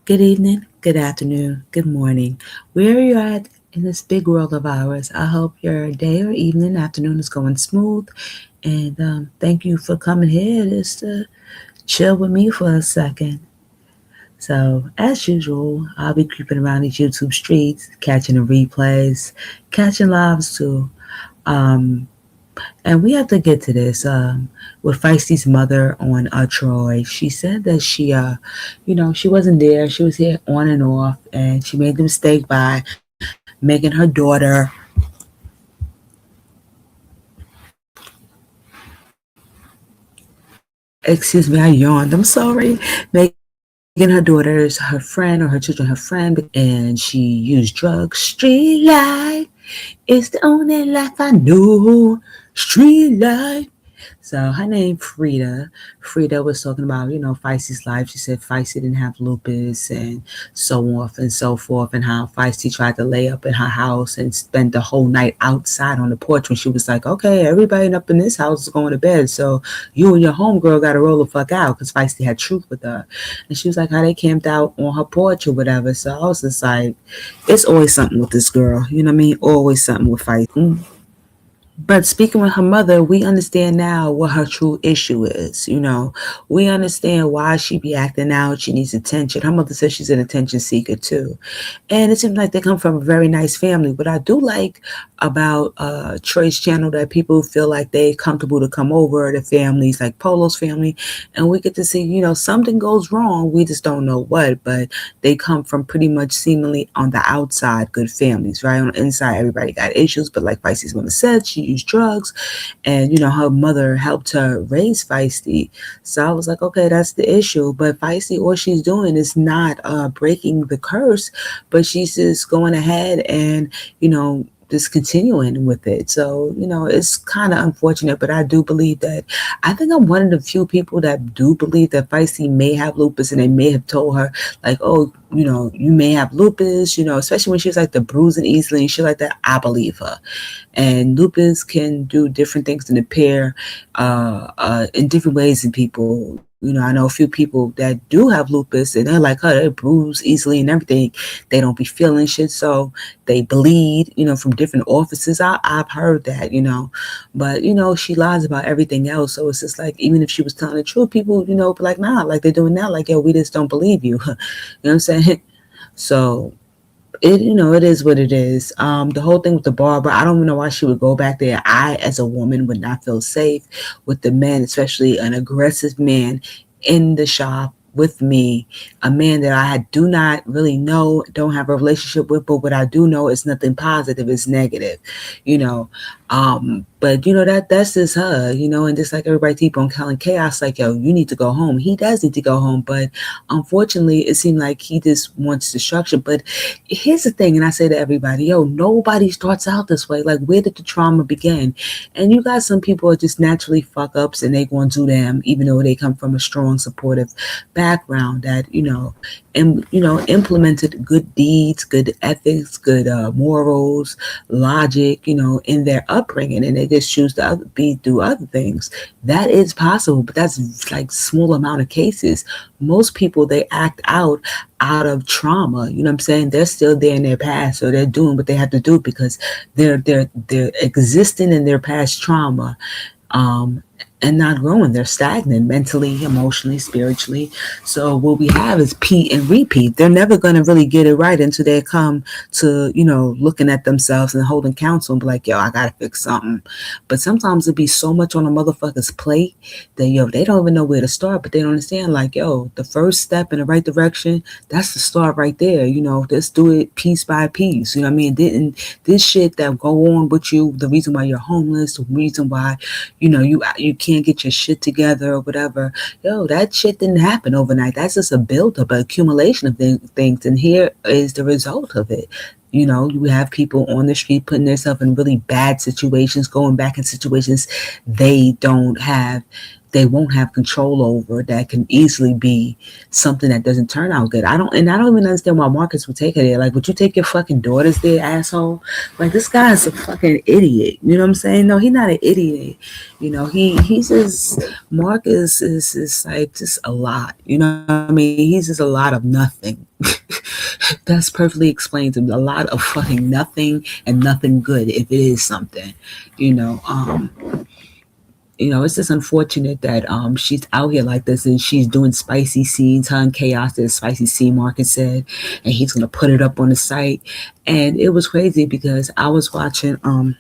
Good evening, good afternoon, good morning. Wherever you're at in this big world of ours, I hope your day or evening, afternoon is going smooth. And thank you for coming here just to chill with me for a second. So, as usual, I'll be creeping around these YouTube streets, catching the replays, catching lives too. Um, and we have to get to this with Feisty's mother on Troy. She said that she wasn't there. She was here on and off, and she made the mistake by making her daughter. Excuse me, I yawned. I'm sorry. Making her daughter's her friend or her children her friend, and she used drugs. Street life is the only life I know. Street life. So her name Frida. Frida was talking about, Feisty's life. She said Feisty didn't have lupus and so on and so forth, and how Feisty tried to lay up in her house and spend the whole night outside on the porch when she was like, okay, everybody up in this house is going to bed, so you and your homegirl got to roll the fuck out, because Feisty had truth with her. And she was like, how they camped out on her porch or whatever. So I was just like, it's always something with this girl. You know what I mean? Always something with Feisty. But speaking with her mother, we understand now what her true issue is. We understand why she be acting out. She needs attention. Her mother says she's an attention seeker too. And it seems like they come from a very nice family. What I do like about Troy's channel, that people feel like they comfortable to come over, the families, like Polo's family, and we get to see, something goes wrong. We just don't know what, but they come from pretty much seemingly on the outside good families, right? On the inside, everybody got issues, but like Feisty's mother said, she used drugs, and her mother helped her raise Feisty. So I was like, okay, that's the issue. But Feisty, all she's doing is not breaking the curse, but she's just going ahead and just continuing with it. So, it's kind of unfortunate, but I do believe that, I think I'm one of the few people that do believe that Feisty may have lupus, and they may have told her, like, oh, you may have lupus, especially when she was like the bruising easily and shit like that. I believe her. And lupus can do different things in the pair in different ways in people. I know a few people that do have lupus, and they're like her, they bruise easily and everything. They don't be feeling shit, so they bleed, from different orifices. I've heard that, but she lies about everything else. So it's just like, even if she was telling the truth, people, be like, nah, like they're doing now, like, yo, we just don't believe you. You know what I'm saying? So it is what it is. The whole thing with the barber, I don't even know why she would go back there. I, as a woman, would not feel safe with the men, especially an aggressive man in the shop with me, a man that I do not really know, don't have a relationship with, but what I do know is nothing positive, it's negative, you know. But that's just her, and just like everybody keep on calling chaos, like, yo, you need to go home. He does need to go home, but unfortunately, it seemed like he just wants destruction. But here's the thing, and I say to everybody, yo, nobody starts out this way. Like, where did the trauma begin? And you got some people are just naturally fuck ups, and they going to do them, even though they come from a strong, supportive background that implemented good deeds, good ethics, good morals, logic, in their upbringing, and they just choose to do other things. That is possible, but that's like small amount of cases. Most people, they act out of trauma. You know what I'm saying? They're still there in their past, so they're doing what they have to do because they're existing in their past trauma. And not growing. They're stagnant mentally, emotionally, spiritually. So what we have is repeat and repeat. They're never going to really get it right until they come to, looking at themselves and holding counsel and be like, yo, I got to fix something. But sometimes it be so much on a motherfucker's plate that, yo, they don't even know where to start, but they don't understand, like, yo, the first step in the right direction, that's the start right there. Let's do it piece by piece. You know what I mean? Didn't this shit that go on with you, the reason why you're homeless, the reason why, you can't get your shit together or whatever, yo, that shit didn't happen overnight. That's just a buildup, an accumulation of things. And here is the result of it. You have people on the street putting themselves in really bad situations, going back in situations they don't have they won't have control over, that can easily be something that doesn't turn out good. I don't even understand why Marcus would take her there. Like, would you take your fucking daughters there, asshole? Like, this guy is a fucking idiot. You know what I'm saying? No, he's not an idiot. He's just, Marcus is like just a lot. You know what I mean? He's just a lot of nothing. That's perfectly explains him. A lot of fucking nothing and nothing good if it is something. You know, um, it's just unfortunate that she's out here like this and she's doing spicy scenes, her and Chaos did spicy scene, Marcus said, and he's gonna put it up on the site. And it was crazy because I was watching a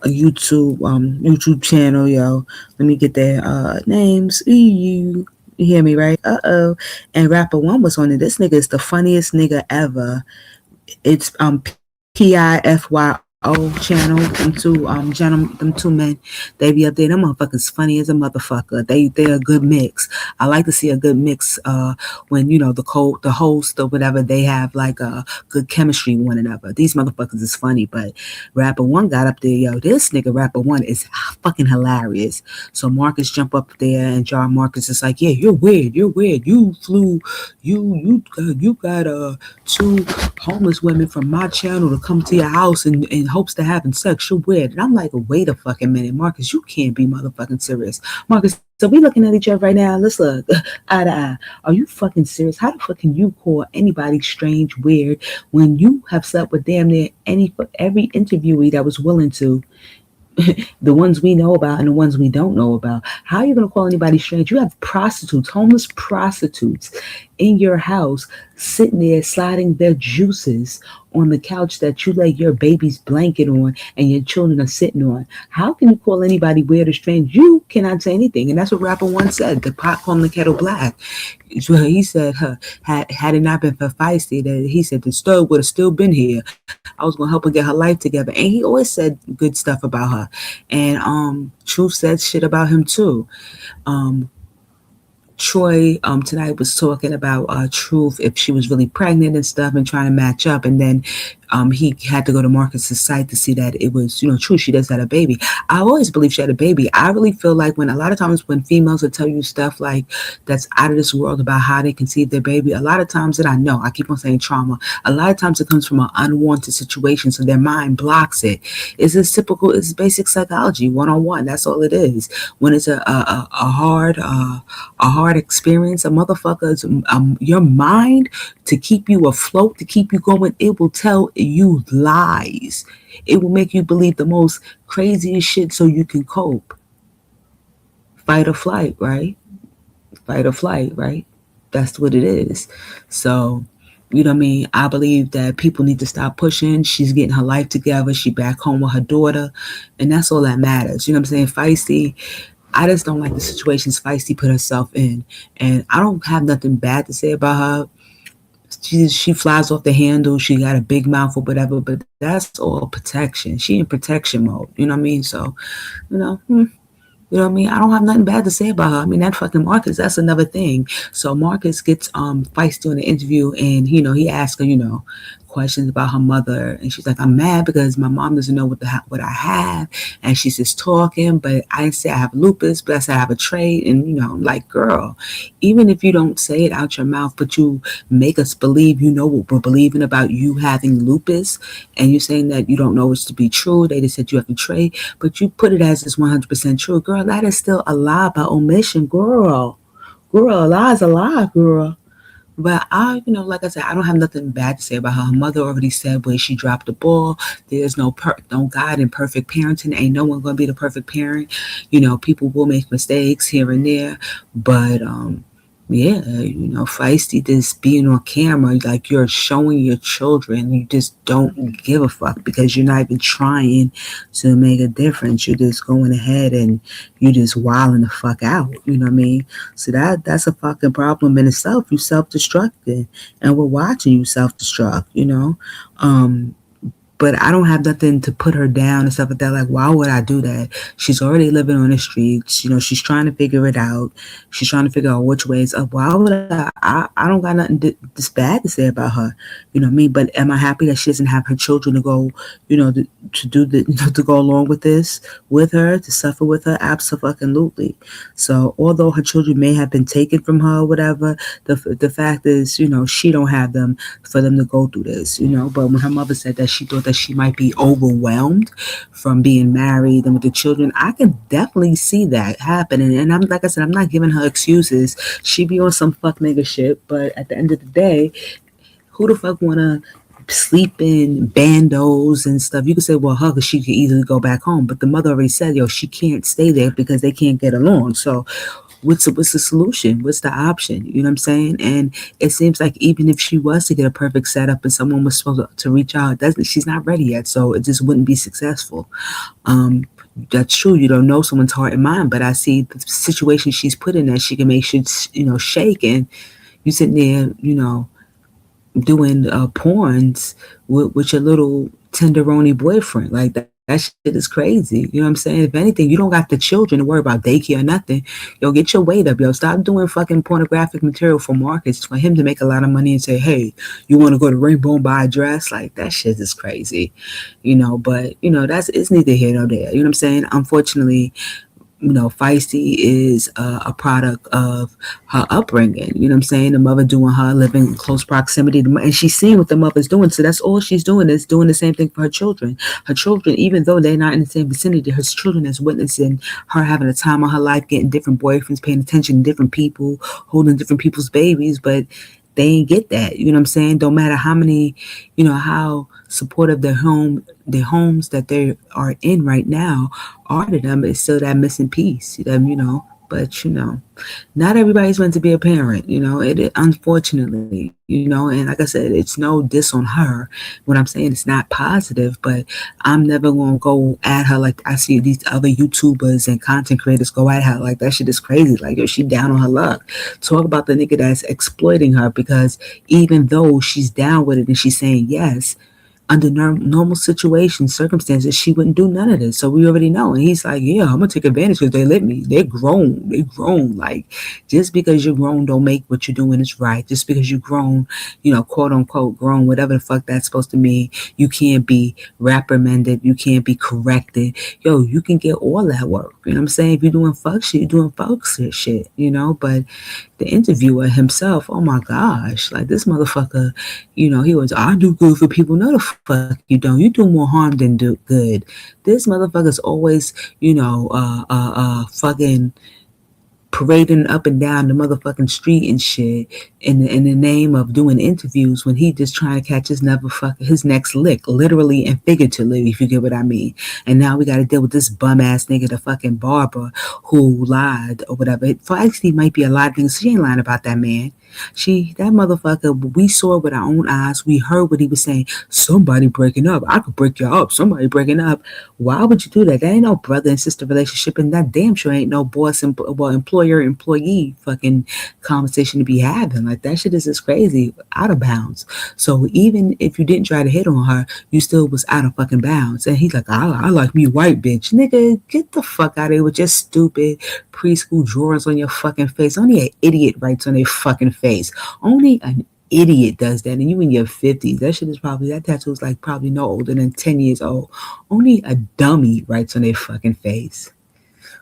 YouTube channel, yo. Let me get their names. You hear me right? And Rapper One was on it. This nigga is the funniest nigga ever. It's PIFYO channel. Them two gentlemen, them two men, they be up there. Them motherfuckers funny as a motherfucker. They're a good mix. I like to see a good mix when the host or whatever, they have like a good chemistry with one another. These motherfuckers is funny, but Rapper One got up there, yo. This nigga Rapper One is fucking hilarious. So Marcus jump up there and John Marcus is like, yeah, you're weird. You flew, you got two homeless women from my channel to come to your house in hopes to having sex. You're weird. And I'm like, wait a fucking minute, Marcus, you can't be motherfucking serious. Marcus, so we looking at each other right now. Let's look eye to eye. Are you fucking serious? How the fuck can you call anybody strange, weird, when you have slept with damn near every interviewee that was willing to? The ones we know about and the ones we don't know about. How are you going to call anybody strange? You have prostitutes, homeless prostitutes in your house sitting there sliding their juices on the couch that you lay your baby's blanket on and your children are sitting on. How can you call anybody weird or strange? You cannot say anything. And that's what Rapper One said. The pot calling the kettle black. So he said, had it not been for Feisty, that he said the stove would have still been here. I was gonna help her get her life together. And he always said good stuff about her. And Truth said shit about him too. Troy tonight was talking about Truth, if she was really pregnant and stuff, and trying to match up. And then he had to go to Marcus's site to see that it was, true. She does have a baby. I always believe she had a baby. I really feel like a lot of times when females will tell you stuff like that's out of this world about how they conceive their baby, a lot of times that I keep on saying trauma, a lot of times it comes from an unwanted situation, so their mind blocks it. It's basic psychology 101. That's all it is. When it's a hard experience, a motherfucker's your mind, to keep you afloat, to keep you going, it will tell you lies. It will make you believe the most craziest shit so you can cope. Fight or flight, right? Fight or flight, right? That's what it is. So, you know what I mean? I believe that people need to stop pushing. She's getting her life together. She back home with her daughter. And that's all that matters. You know what I'm saying? Feisty. I just don't like the situations Feisty put herself in. And I don't have nothing bad to say about her. She flies off the handle. She got a big mouth or whatever, but that's all protection. She in protection mode. You know what I mean? So, you know what I mean? I don't have nothing bad to say about her. I mean, that fucking Marcus, that's another thing. So Marcus gets Feisty in the interview, and he asks her, questions about her mother, and she's like, I'm mad because my mom doesn't know what I have, and she's just talking, but I say I have lupus, but I say I have a trait, and I'm like, girl, even if you don't say it out your mouth, but you make us believe what we're believing about you having lupus, and you're saying that you don't know it's to be true, they just said you have a trait, but you put it as it's 100% true, girl, that is still a lie by omission, girl, a lie is a lie, girl. But like I said, I don't have nothing bad to say about her. Her mother already said where she dropped the ball. There's no God in perfect parenting. Ain't no one gonna be the perfect parent. People will make mistakes here and there, but Feisty just being on camera, like you're showing your children, you just don't give a fuck because you're not even trying to make a difference. You're just going ahead and you just wilding the fuck out. You know what I mean? So that's a fucking problem in itself. You self-destructing, and we're watching you self-destruct. But but I don't have nothing to put her down and stuff like that. Like, why would I do that? She's already living on the streets. She's trying to figure it out. She's trying to figure out which way is up. Why would I don't got nothing this bad to say about her. You know what I mean? But am I happy that she doesn't have her children to go, to do the, to go along with this with her, to suffer with her? Absolutely. So although her children may have been taken from her or whatever, the fact is, she don't have them for them to go through this. But when her mother said that she thought that she might be overwhelmed from being married and with the children, I can definitely see that happening. And I'm like I said, I'm not giving her excuses. She be on some fuck nigga shit, but at the end of the day, who the fuck wanna sleep in bandos and stuff? You could say, well, her, cause she could easily go back home, but the mother already said, yo, she can't stay there because they can't get along. So what's the solution? What's the option? You know what I'm saying? And it seems like even if she was to get a perfect setup and someone was supposed to reach out, she's not ready yet, so it just wouldn't be successful. Um, that's true. You don't know someone's heart and mind, but I see the situation she's put in that she can make shit, shake, and you sitting there, doing porns with your little tenderoni boyfriend. Like that shit is crazy. You know what I'm saying? If anything, you don't got the children to worry about daycare or nothing. Yo, get your weight up, yo. Stop doing fucking pornographic material for markets for him to make a lot of money and say, hey, you want to go to Rainbow and buy a dress? Like that shit is crazy. But it's neither here nor there. You know what I'm saying? Unfortunately, Feisty is a product of her upbringing. You know what I'm saying? The mother doing her, living in close proximity, and she's seeing what the mother's doing. So that's all she's doing, is doing the same thing for her children. Her children, even though they're not in the same vicinity, her children is witnessing her having a time of her life, getting different boyfriends, paying attention to different people, holding different people's babies, but they ain't get that. You know what I'm saying? Don't matter how many, how supportive their homes that they are in right now are to them, it's still that missing piece. But not everybody's meant to be a parent. It unfortunately, and like I said, it's no diss on her. What I'm saying, it's not positive, but I'm never gonna go at her like I see these other YouTubers and content creators go at her. Like that shit is crazy. Like, yo, she down on her luck. Talk about the nigga that's exploiting her, because even though she's down with it and she's saying yes, under normal situations, circumstances, she wouldn't do none of this. So we already know. And he's like, yeah, I'm gonna take advantage because they let me. They're grown. They grown. Like, just because you're grown don't make what you're doing is right. Just because you're grown, quote unquote grown, whatever the fuck that's supposed to mean, you can't be reprimanded. You can't be corrected. Yo, you can get all that work. You know what I'm saying? If you're doing fuck shit, you're doing fuck shit, But the interviewer himself, oh my gosh, like this motherfucker, he was, I do good for people. No, the fuck you don't. You do more harm than do good. This motherfucker's always, fucking parading up and down the motherfucking street and shit in the name of doing interviews when he just trying to catch his next lick, literally and figuratively, if you get what I mean. And now we got to deal with this bum ass nigga, the fucking barber, who lied or whatever. Feisty might be a lot of things. She ain't lying about that man. That motherfucker, we saw it with our own eyes. We heard what he was saying. Somebody breaking up. I could break you up. Somebody breaking up. Why would you do that? That ain't no brother and sister relationship, and that damn sure ain't no boss and employer-employee fucking conversation to be having. Like, that shit is just crazy, out of bounds. So even if you didn't try to hit on her, you still was out of fucking bounds. And he's like, I like me white bitch. Nigga, get the fuck out of here with your stupid preschool drawings on your fucking face. Only an idiot writes on their fucking face. Only an idiot does that, and you in your 50s. That tattoo is like probably no older than 10 years old. Only a dummy writes on their fucking face.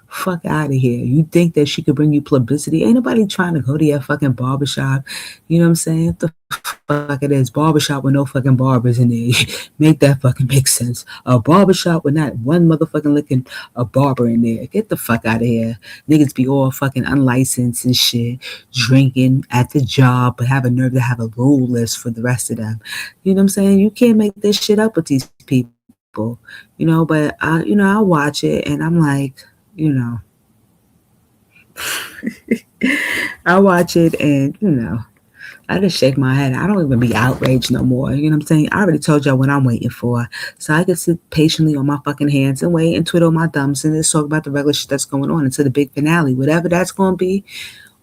Fuck out of here. You think that she could bring you publicity? Ain't nobody trying to go to your fucking barbershop. You know what I'm saying? What the fuck it is? Barbershop with no fucking barbers in there. Make that fucking make sense. A barbershop with not one motherfucking looking a barber in there. Get the fuck out of here. Niggas be all fucking unlicensed and shit, drinking at the job, but have a nerve to have a rule list for the rest of them. You know what I'm saying? You can't make this shit up with these people. But I watch it and I'm like, I watch it and, I just shake my head. I don't even be outraged no more. You know what I'm saying? I already told y'all what I'm waiting for. So I can sit patiently on my fucking hands and wait and twiddle my thumbs and just talk about the regular shit that's going on until the big finale. Whatever that's going to be,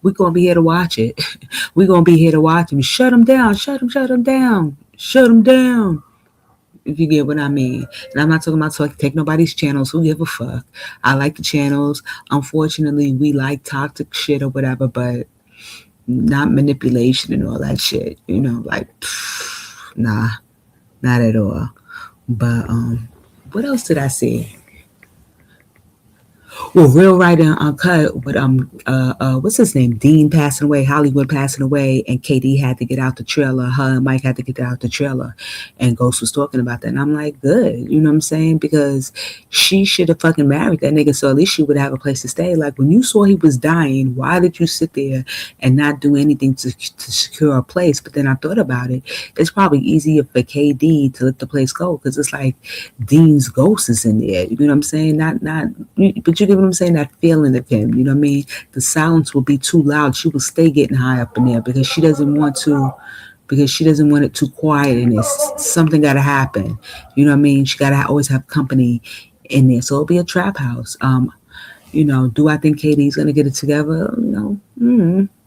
we're going to be here to watch it. We're going to be here to watch him. Shut him down. Shut him down. Shut him down. if you get what I mean. And I'm not talking about take nobody's channels. Who give a fuck? I like the channels. Unfortunately, we like toxic shit or whatever, but not manipulation and all that shit. Like, nah, not at all. But what else did I see? Well, Real Right and Uncut with what's his name? Dean passing away, Hollywood passing away, and KD had to get out the trailer. Her and Mike had to get out the trailer, and Ghost was talking about that, and I'm like, good, you know what I'm saying? Because she should have fucking married that nigga, so at least she would have a place to stay. Like when you saw he was dying, why did you sit there and not do anything to secure a place? But then I thought about it. It's probably easier for KD to let the place go because it's like Dean's ghost is in there. You know what I'm saying? Not, but you get what I'm saying? That feeling of him. You know what I mean? The silence will be too loud. She will stay getting high up in there because she doesn't want to. Because she doesn't want it too quiet in there. Something got to happen. You know what I mean? She got to always have company in there. So it'll be a trap house. Do I think Katie's gonna get it together?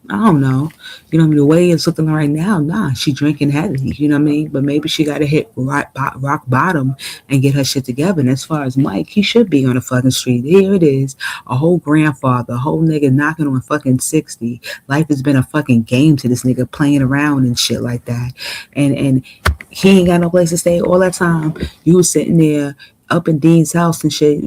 I don't know. The way it's looking right now, nah, she drinking heavy. You know what I mean? But maybe she got to hit rock bottom and get her shit together. And as far as Mike, he should be on the fucking street. Here it is, a whole grandfather, a whole nigga knocking on fucking 60. Life has been a fucking game to this nigga playing around and shit like that. And he ain't got no place to stay all that time. You was sitting there up in Dean's house and shit,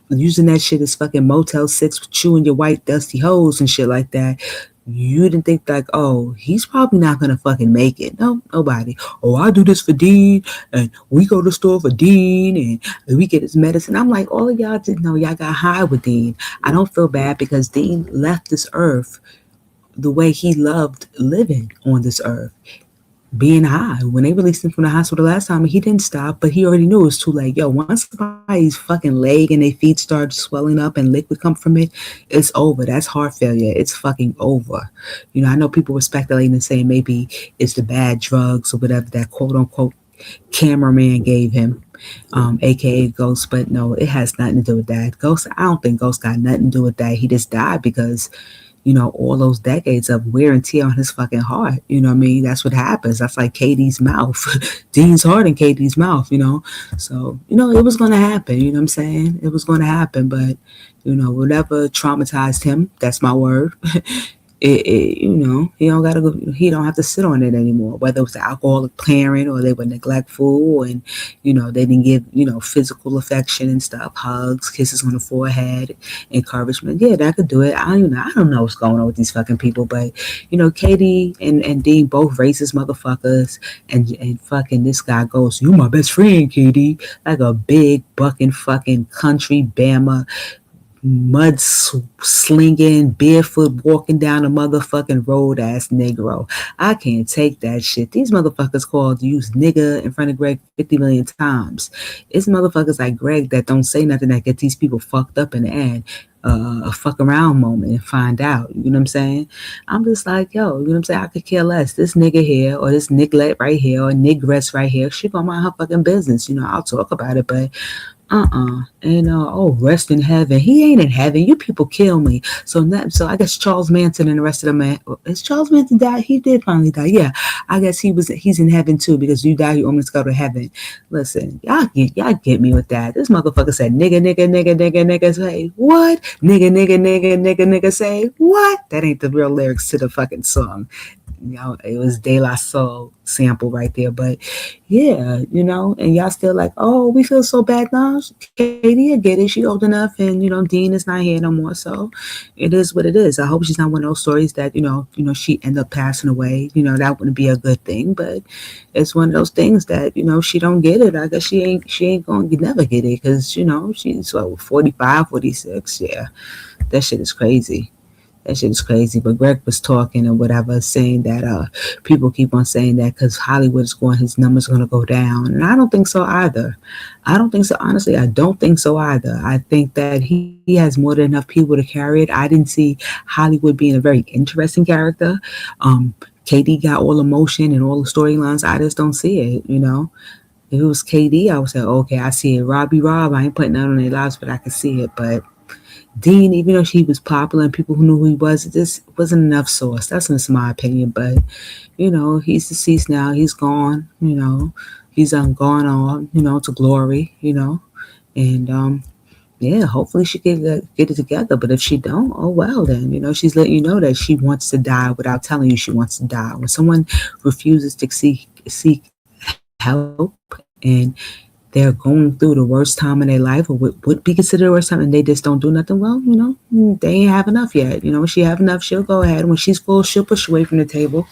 using that shit as fucking Motel 6 with you and your white dusty hoes and shit like that. You didn't think like, oh, he's probably not gonna fucking make it. No, nobody. Oh, I do this for Dean, and we go to the store for Dean, and we get his medicine. I'm like, all of y'all didn't know y'all got high with Dean. I don't feel bad because Dean left this earth the way he loved living on this earth. Being high. When they released him from the hospital last time, he didn't stop, but he already knew it was too late. Yo, once somebody's fucking leg and their feet start swelling up and liquid come from it, it's over. That's heart failure. It's fucking over. I know people were speculating and saying maybe it's the bad drugs or whatever that quote unquote cameraman gave him, aka Ghost, but no, it has nothing to do with that. Ghost, I don't think Ghost got nothing to do with that. He just died because all those decades of wear and tear on his fucking heart. You know what I mean? That's what happens. That's like Katie's mouth. Dean's heart in Katie's mouth, So, it was going to happen. You know what I'm saying? It was going to happen. But, whatever traumatized him, that's my word. He don't gotta go. He don't have to sit on it anymore. Whether it was the alcoholic parent or they were neglectful, and they didn't give physical affection and stuff, hugs, kisses on the forehead, encouragement. Yeah, that could do it. I don't know what's going on with these fucking people, but Katie and Dean both racist motherfuckers, and fucking this guy goes, "You my best friend, Katie," like a big bucking fucking country Bama mud slinging, barefoot walking down a motherfucking road ass Negro. I can't take that shit. These motherfuckers called use nigga in front of Greg 50 million times. It's motherfuckers like Greg that don't say nothing that get these people fucked up in the end. A fuck around moment and find out. You know what I'm saying? I'm just like, yo, you know what I'm saying? I could care less. This nigga here or this niglet right here or nigress right here, she gonna mind her fucking business. I'll talk about it, but rest in heaven. He ain't in heaven. You people kill me. So I guess Charles Manson and the rest of the man. Is Charles Manson died? He did finally die. Yeah, I guess he's in heaven too because you die, you almost go to heaven. Listen, y'all get me with that. This motherfucker said nigga say what? Nigga say what? That ain't the real lyrics to the fucking song. It was De La Soul sample right there, but yeah, and y'all still like, oh, we feel so bad now. Katie, I get it. She old enough, and Dean is not here no more, so it is what it is. I hope she's not one of those stories that she end up passing away. That wouldn't be a good thing, but it's one of those things that she don't get it. I guess she ain't gonna never get it because she's 45, 46. Yeah, that shit is crazy. That shit is crazy. But Greg was talking and whatever, saying that people keep on saying that because Hollywood is going, his numbers are going to go down. And I don't think so either. I don't think so. Honestly, I don't think so either. I think that he has more than enough people to carry it. I didn't see Hollywood being a very interesting character. KD got all emotion and all the storylines. I just don't see it, If it was KD, I would say, okay, I see it. Rob, I ain't putting that on their lives, but I can see it. But Dean, even though he was popular and people who knew who he was, it just wasn't enough sauce. That's just my opinion. But, he's deceased now. He's gone, he's gone on, to glory, and yeah, hopefully she can get it together. But if she don't, oh well then. She's letting you know that she wants to die without telling you she wants to die. When someone refuses to seek help and they're going through the worst time in their life, or what would be considered the worst time, and they just don't do nothing, well, they ain't have enough yet. When she have enough, she'll go ahead. When she's full, she'll push away from the table.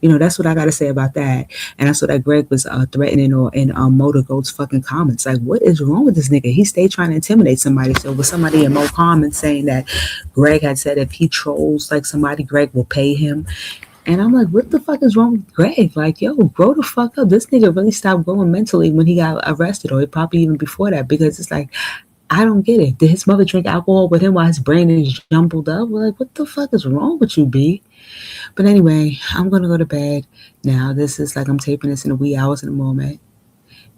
That's what I gotta say about that. And I saw that Greg was threatening or in Motor Goat's fucking comments. Like, what is wrong with this nigga? He stayed trying to intimidate somebody. So was somebody in Mo comments saying that Greg had said if he trolls like somebody, Greg will pay him. And I'm like, what the fuck is wrong with Greg? Like, yo, grow the fuck up. This nigga really stopped growing mentally when he got arrested, or probably even before that, because it's like, I don't get it. Did his mother drink alcohol with him while his brain is jumbled up? We're like, what the fuck is wrong with you, B? But anyway, I'm gonna go to bed now. This is like I'm taping this in the wee hours in the moment.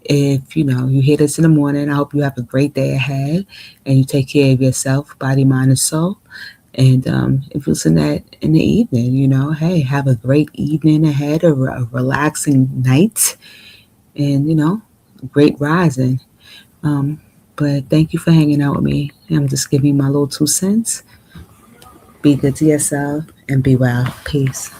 If you hear this in the morning, I hope you have a great day ahead and you take care of yourself, body, mind, and soul. And if you listen that in the evening, hey, have a great evening ahead, a relaxing night, and great rising. Um, but thank you for hanging out with me. I'm just giving you my little 2 cents. Be good to yourself and be well. Peace.